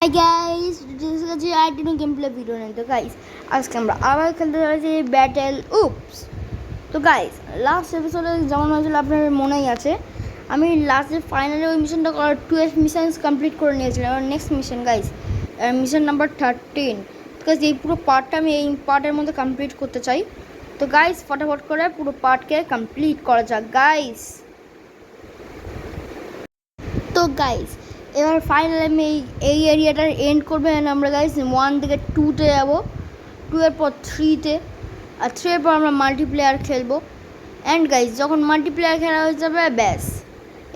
Hi guys, this is a new gameplay video and guys, আজকে আমরা আবার খেলতে যাচ্ছি ব্যাটেল উপস। তো গাইস, লাস্ট এপিসোডে যেমন হয়েছিল আপনার মনেই আছে, আমি লাস্টে ফাইনালি ওই মিশনটা করার 12 মিশনস কমপ্লিট করে নিয়েছিলাম। আর next mission guys, mission number 13। তো গাইস, এই পুরো পার্টটা আমি এই পার্টের মধ্যে কমপ্লিট করতে চাই। তো গাইস, ফটাফট করে পুরো পার্টকে কমপ্লিট করা যাক গাইস। তো গাইস, এবার ফাইনালি আমি এই এরিয়াটার এন্ড করবো। আমরা গাইস 1 থেকে 2-তে যাবো, 2 এর পর 3-তে, আর 3 এর পর আমরা মাল্টিপ্লেয়ার খেলবো। অ্যান্ড গাইস, যখন মাল্টিপ্লেয়ার খেলা হয়ে যাবে, ব্যাস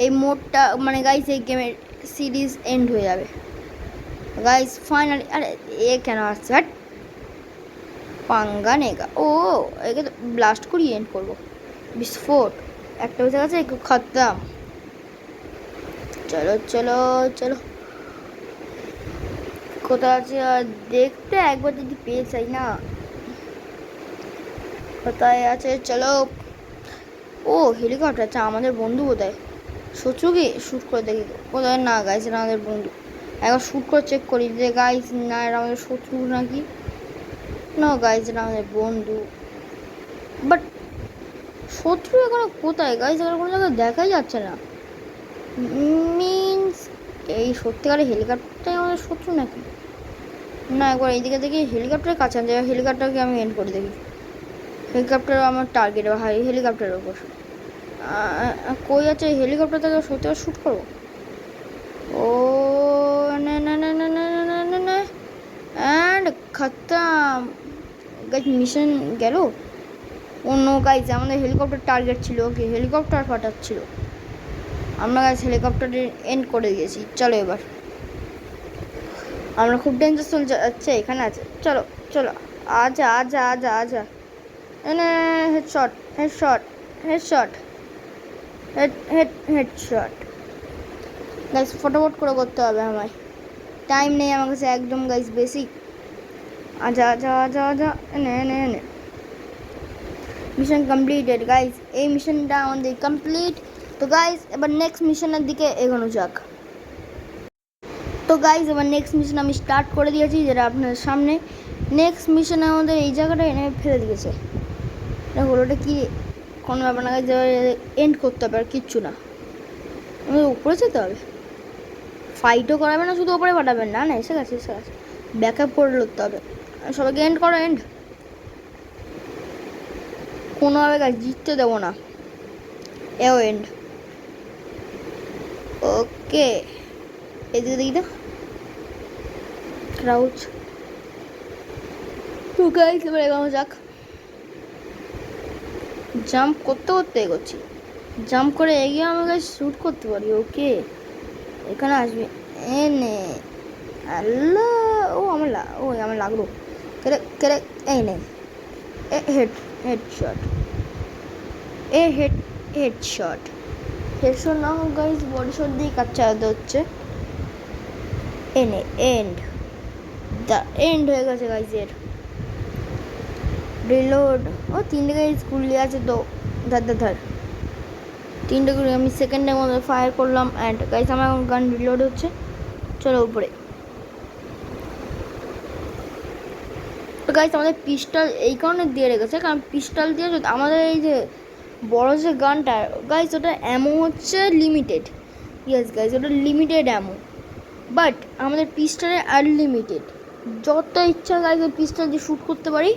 এই মোডটা মানে গাইস এই গেমের সিরিজ এন্ড হয়ে যাবে গাইস ফাইনালি। আরে এ কেন আসছে, হাট পাঙ্গা নেগা। ও একে তো ব্লাস্ট করি এন্ড করবো। বিস্ফোট একটা বেঁচে গেছে, একটু খতম। চলো চলো চলো, কোথায় আছে আর দেখতে একবার যদি পেয়ে চাই না, কোথায় আছে। চলো। ও হেলিকপ্টার, আচ্ছা আমাদের বন্ধু কোথায়? শত্রুকে শ্যুট করে দেখি কোথায়। না গাইস, এটা আমাদের বন্ধু। একবার শ্যুট করে চেক করি যে গাইস, না এটা আমাদের শত্রু নাকি। না গাইস, এটা আমাদের বন্ধু। বাট শত্রু এখানে কোথায় গাইস? এখানে কোনো জায়গায় দেখাই যাচ্ছে না। মিনস এই সত্যিকারে হেলিকপ্টারটাই আমাদের শত্রু নাকি? না, একবার এইদিকে দেখি হেলিকপ্টারের কাছে যে হেলিকপ্টারকে আমি এন্ড করে দেখি। হেলিকপ্টার আমার টার্গেট ভাই, হেলিকপ্টারের ওপর কই আছে হেলিকপ্টার থেকে সত্যি শ্যুট করবো। ও না না না না না না না না, অ্যান্ড খতম গাইস, মিশন গেল। অন্য গাইস আমাদের হেলিকপ্টার টার্গেট ছিল, ওকে হেলিকপ্টার ফাটাচ্ছিল। আমরা গাইস হেলিকপ্টারে এন্ড করে দিয়েছি। চলো এবার আমরা খুব ডেঞ্জার চলে যাচ্ছে, এখানে আছে। চলো চলো, আজা আজা আজা আজা। এনে headshot headshot headshot headshot guys, ফটাফট করে করতে হবে আমায়, টাইম নেই আমার কাছে একদম গাইস। বেসিক আজা আজা আজা আজা। এনে এনে এনে মিশন কমপ্লিটেড গাইস, এই মিশনটা আমাদের কমপ্লিট। তো গাইস, এবার নেক্সট মিশনের দিকে এগোনো যাক। তো গাইস, এবার নেক্সট মিশন আমি স্টার্ট করে দিয়েছি, যেটা আপনাদের সামনে। নেক্সট মিশনে আমাদের এই জায়গাটা এনে ফেলে দিয়েছে। হলো ওটা কি কোনো ব্যাপার না গাইস, এন্ড করতে হবে আর কিচ্ছু না। আমাদের উপরে যেতে হবে, ফাইটও করাবে না, শুধু ওপরে পাঠাবেন। না না, এসে গেছে এসে গেছে, ব্যাক আপ করে লড়তে হবে। সবাইকে এন্ড করো, এন্ড। কোনোভাবে গাইস জিততে দেবো না, এও এন্ড। ওকে, এদিকে দেখি তো ক্রাউচ। তো গাইস, এবার এগোনো যাক। জাম্প করতে করতে এগোচ্ছি, জাম্প করে এগিয়ে আমি গাইস শ্যুট করতে পারি। ওকে, এখানে আসবে। এনে আল্লাহ, ও আমার লাগলো। কেরে কেরে, এই নে হেডশট, হেডশট না হোক গাইস, বডি শট দিয়ে কাজ চালাতে হচ্ছে। এনে এন্ড, দ্য এন্ড হয়ে গেছে গাইস এর। রিলোড। ও 3টে গাইস গুলি আছে তো, ধর 3টে গুলি আমি সেকেন্ডের মধ্যে ফায়ার করলাম। অ্যান্ড গাইস, আমার এখন গান রিলোড হচ্ছে। চলো উপরে। তো গাইস, আমাদের পিস্টল এই কারণে দিয়ে রেখেছে, কারণ পিস্টল দিয়ে আমাদের এই যে বড় যে গানটা গাইস, ওটা অ্যামো হচ্ছে লিমিটেড। ইয়েস গাইস, ওটা লিমিটেড অ্যামো, বাট আমাদের পিস্টলে আনলিমিটেড। যত ইচ্ছা গাইস ওই পিস্টল দিয়ে শ্যুট করতে পারি।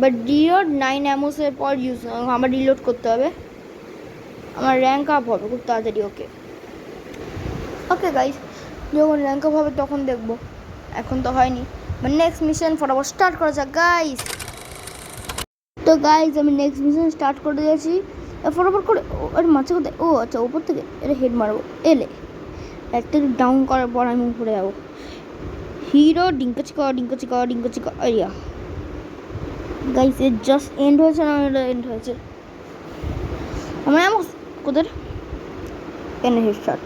বাট রিলোড 9 অ্যামোসের পর ইউজ আমার রিলোড করতে হবে। আমার র্যাঙ্ক আপ হবে খুব তাড়াতাড়ি। ওকে ওকে গাইস, যখন র্যাঙ্ক আপ হবে তখন দেখবো, এখন তো হয়নি। মানে নেক্সট মিশন ফটাফট স্টার্ট করা যাক গাইস। তো গাইস, আমি নেক্সট মিশন স্টার্ট করে দিয়েছি। ফটাফট করে। আরে মাঝে কোথায়? ও আচ্ছা, উপর থেকে এটা হেড মারবো। এলে একটা ডাউন করার পর আমি উপরে যাবো। হিরো ডিঙ্কাচিকা ডিঙ্কাচিকা ডিঙ্কাচিকা এরিয়া। গাইস, এর জাস্ট এন্ড হয়েছে না, এটা এন্ড হয়েছে। আমার এমন কোথায় এনে হেডশট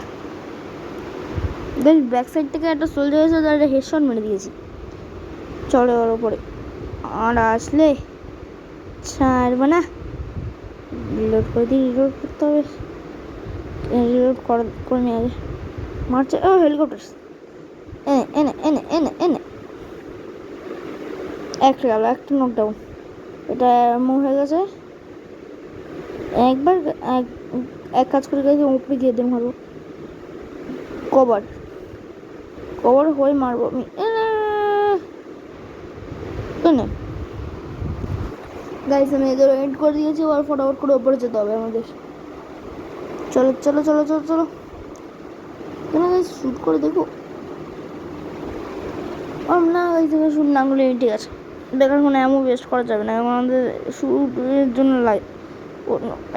গাইস, ব্যাক সাইড থেকে একটা সোলজার এসে তার একটা হেডশট মেরে দিয়েছি। চলে ওর ওপরে আর আসলে ছাড়বো না। রিলোড করে দিই, রিলোড করতে হবে। রিলোড করে নিয়ে আগে মারছে। ও হেলিকপ্টার, এনে এনে এনে এনে একটা গেল, একটা নকডাউন। এটা এমন হয়ে গেছে। একবার এক কাজ করে গেছে, উপরে দিয়ে দিন ভালো কভার কভার হয়ে মারবো আমি। এনে গাইস আমি এদের এন্ড করে দিয়েছি, আর ফটাফট করে উপরে যেতে হবে আমাদের। চলো চলো চলো চলো চলো, কেন গাইস শ্যুট করে দেখো। না গাইস এখানে শ্যুট না করলে ঠিক আছে, দেখার কোনো এমন ওয়েস্ট করা যাবে না, এখন আমাদের শ্যুটের জন্য লাগে।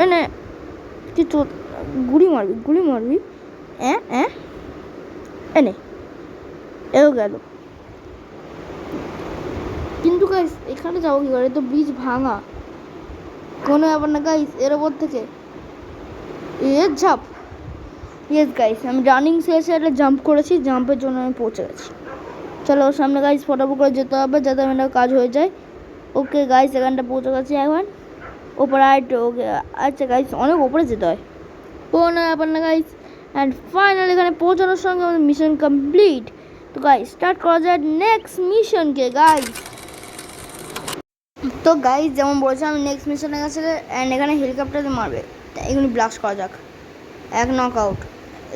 এনে কি তো গুলি মারবি, গুলি মারবি। এনে এও গেল। কিন্তু গাইস এখানে যাবো কি করে, তো ব্রিজ ভাঙা, কোনো ব্যাপার না গাইস। এর ওপর থেকে ঝাপ। ইয়েস গাইস আমি রানিং শেষে একটা জাম্প করেছি, জাম্পের জন্য আমি পৌঁছে গেছি। চলো ওর সামনে গাইস ফটাফট করে যেতে হবে, যাতে আমার কাজ হয়ে যায়। ওকে গাইস এখানটা পৌঁছে গেছি এখন, ওপরে আরেকটু। ওকে আচ্ছা গাইস অনেক ওপরে যেতে হয়, কোনো ব্যাপার না গাইস। অ্যান্ড ফাইনালি এখানে পৌঁছানোর সঙ্গে আমাদের মিশন কমপ্লিট। তো গাইস স্টার্ট করা যায় নেক্সট মিশনকে গাইস। তো গাইস যেমন বলছিলাম আমি নেক্সট মিশনে গেছে, অ্যান্ড এখানে হেলিকপ্টারে মারবে, এগুলি ব্লাস্ট করা যাক। এক নক আউট,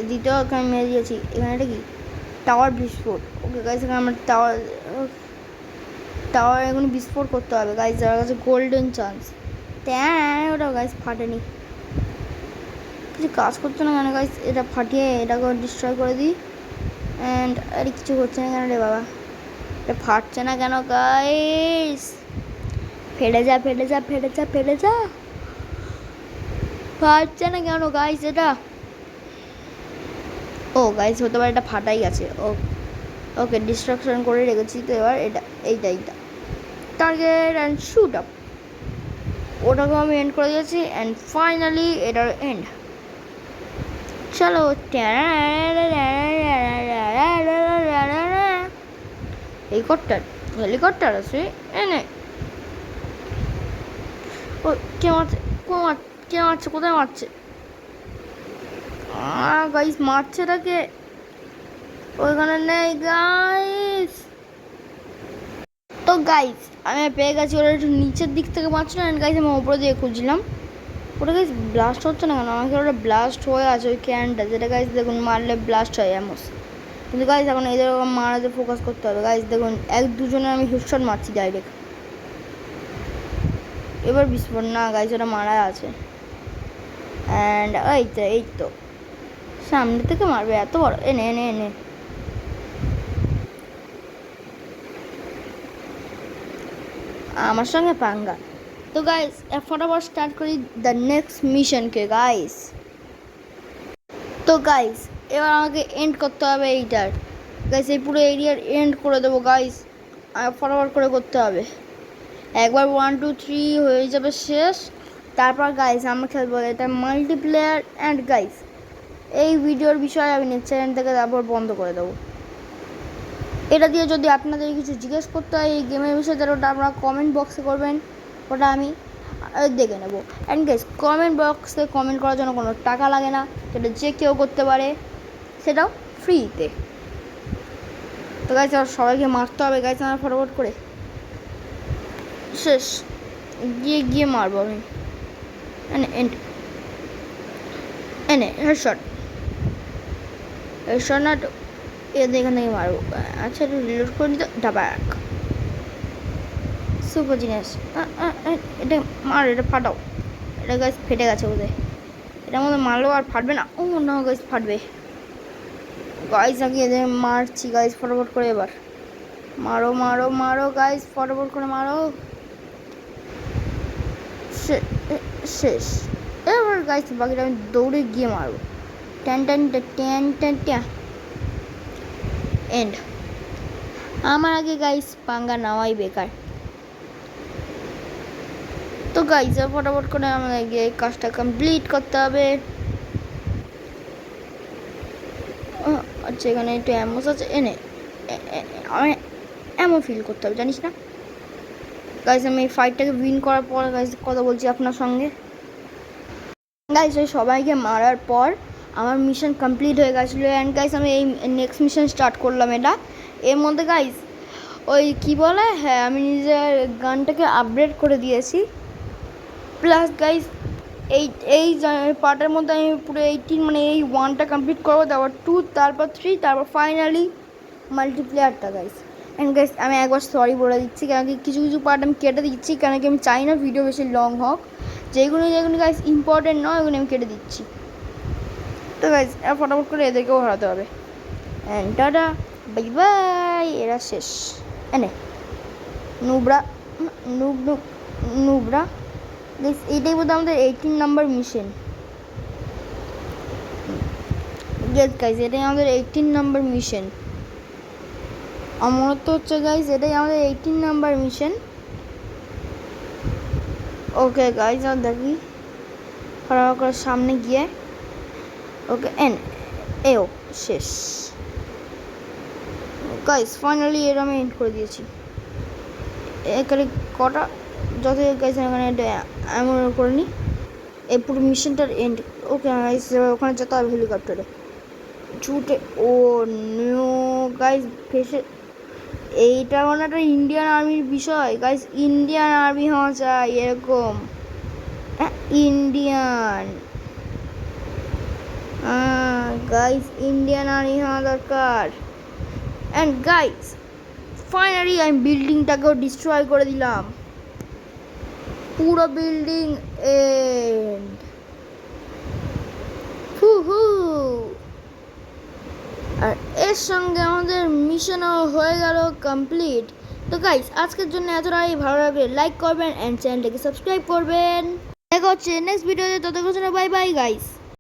দ্বিতীয় আমি মেরে দিয়েছি। এখানে এটা কি টাওয়ার বিস্ফোট। ওকে গাইস এখানে আমার টাওয়ার এগুলো বিস্ফোট করতে হবে গাইস, যার কাছে গোল্ডেন চান্স। ওটা গাইস ফাটেনি, কিছু কাজ করছে না কেন গাইস, এটা ফাটিয়ে এটাকে ডিস্ট্রয় করে দিই। অ্যান্ড আরে কিছু হচ্ছে না কেন রে বাবা, এটা ফাটছে না কেন গাইস, ফেটে যা ফেটে যা ফেটে যা ফেটে যা, ফাটছে না কেন গাইস এটা। ও গাইস হতে পারে এটা ফাটাই গেছে। ওকে ডিস্ট্রাকশন করে রেখেছি, তো এবার এটা এইটা টার্গেট অ্যান্ড শুট আপ, ওটাকেও আমি এন্ড করে দিয়েছি। অ্যান্ড ফাইনালি এটার এন্ড। চলো হেলিকপ্টার আছে এনে। ও কে মারছে, কে মারছে, কোথায় মারছে? গাইস মারছে এটাকে, ওইখানে নেই গাইস। তো গাইস আমি পেয়ে গেছি, ওরা একটু নিচের দিক থেকে মারছিল। অ্যান্ড গাইস আমি ওপরে দিয়ে খুঁজছিলাম, ওটা গাইস ব্লাস্ট হচ্ছে না কেন, আমাকে ওটা ব্লাস্ট হয়ে আছে ওই ক্যানটা, যেটা গাইস দেখুন মারলে ব্লাস্ট হয় এমন। কিন্তু গাইস এখন এদের মারাতে ফোকাস করতে হবে গাইস। দেখুন এক দুজনে আমি হেডশট মারছি ডাইরেক্ট, এবার বিস্ফোরণ না গাইস, ওটা মারা আছে। অ্যান্ড এই তো সামনে থেকে মারবে এত বড়, এনে এনে এনে। আমার সঙ্গে পাঙ্গা। তো গাইস ফটাফট স্টার্ট করি দ্য নেক্সট মিশনকে গাইস। তো গাইস এবার আমাকে এন্ড করতে হবে এইটার গাইস, এই পুরো এরিয়ার এন্ড করে দেবো গাইস, ফটাফট করে করতে হবে। একবার 1 2 3 হয়ে যাবে শেষ, তারপর গাইস আমরা খেলবো এটা মাল্টিপ্লেয়ার। অ্যান্ড গাইস এই ভিডিওর বিষয়ে আমি নেক্সট চ্যানেল থেকে তারপর বন্ধ করে দেবো। এটা দিয়ে যদি আপনাদের কিছু জিজ্ঞেস করতে হয় এই গেমের বিষয়ে, তাহলে ওটা আপনারা কমেন্ট বক্সে করবেন, ওটা আমি দেখে নেবো। অ্যান্ড গাইস কমেন্ট বক্সে কমেন্ট করার জন্য কোনো টাকা লাগে না, সেটা যে কেউ করতে পারে, সেটাও ফ্রিতে। তো গাইস আর সবাইকে মারতে হবে গাইস, আমার ফটাফট করে শেষ গিয়ে মারবো আমি। এনে হেডশট না তো এখান থেকে মারবো। আচ্ছা একটু রিলোড করে দিতে, ডাবাক সুপার জিনিস। এটা মার, এটা ফাটাও, এটা গাছ ফেটে গেছে বোধহয়, এটার মধ্যে মারলেও আর ফাটবে না। ও না গাছ ফাটবে গাইস, আগে এদের মারছি গাইস ফটাফট করে, এবার মারো মারো মারো গাইস ফটাফট করে মারো। শেষ। এবার গাইস বাকিটা আমি দৌড়ে গিয়ে মারবো। এন্ড। আমার আগে গাইস পাঙ্গা নেওয়াই বেকার। তো গাইস ফটাফট করে আমাদের গিয়ে কাজটা কমপ্লিট করতে হবে। আচ্ছা এখানে একটু অ্যামোস আছে, এনে আমি এমন ফিল করতে হবে জানিস না গাইস। আমি এই ফাইটটাকে উইন করার পর গাইস কথা বলছি আপনার সঙ্গে গাইস। ওই সবাইকে মারার পর আমার মিশন কমপ্লিট হয়ে গেছিলো। অ্যান্ড গাইস আমি এই নেক্সট মিশন স্টার্ট করলাম এটা। এর মধ্যে গাইস ওই কি বলে, হ্যাঁ আমি নিজের গানটাকে আপডেট করে দিয়েছি। প্লাস গাইস এই এই পার্টের মধ্যে আমি পুরো 18 মানে এই 1টা কমপ্লিট করবো, তারপর 2, তারপর 3, তারপর ফাইনালি মাল্টিপ্লেয়ারটা গাইস। অ্যান্ড গাইস আমি একবার সরি বলে দিচ্ছি, কারণ কি কিছু কিছু পার্ট আমি কেটে দিচ্ছি, কারণ কি আমি চাই না ভিডিও বেশি লং হোক। যেগুলো গাইস ইম্পর্টেন্ট নয় ওগুলো আমি কেটে দিচ্ছি। তো গাইস ফটাফট করে এদেরকেও হারাতে হবে। অ্যান্ড টাটা, বাই বাই, এরা শেষ। এনে নুবরা নুবরা গাইস, এইটাই বোধহয় আমাদের 18 নাম্বার মিশন। গাইস এটাই আমাদের 18 নাম্বার মিশন। আমার তো হচ্ছে গাইস এটাই আমাদের 18 নাম্বার মিশন। ওকে গাইস আর দেখি ফটাফট করে সামনে গিয়ে। ওকে এও শেষ গাইস, ফাইনালি এর আমি এন্ড করে দিয়েছি। এখানে কটা যত গাইস এখানে এমন করে নিই, এই পুরো মিশনটার এন্ড। ওকে গাইস ওখানে যেতে হবে হেলিকপ্টারে ছুটে। ও নো গাইস ফেসে, এইটা মানে একটা ইন্ডিয়ান আর্মির বিষয় গাইস, ইন্ডিয়ান আর্মি হওয়া চাই এরকম, ইন্ডিয়ান গাইস, ইন্ডিয়ান আর্মি হওয়া দরকার। অ্যান্ড গাইস ফাইনালি আমি বিল্ডিংটাকেও ডিস্ট্রয় করে দিলাম, পুরো বিল্ডিং এন্ড। হু আর এর সঙ্গে আমাদের মিশনও হয়ে গেল কমপ্লিট। তো গাইস আজকের জন্য এতটাই, ভালো লাগলে লাইক করবেন অ্যান্ড চ্যানেলটাকে সাবস্ক্রাইব করবেন। দেখা হচ্ছে নেক্সট ভিডিওতে, ততক্ষণ বাই বাই গাইস।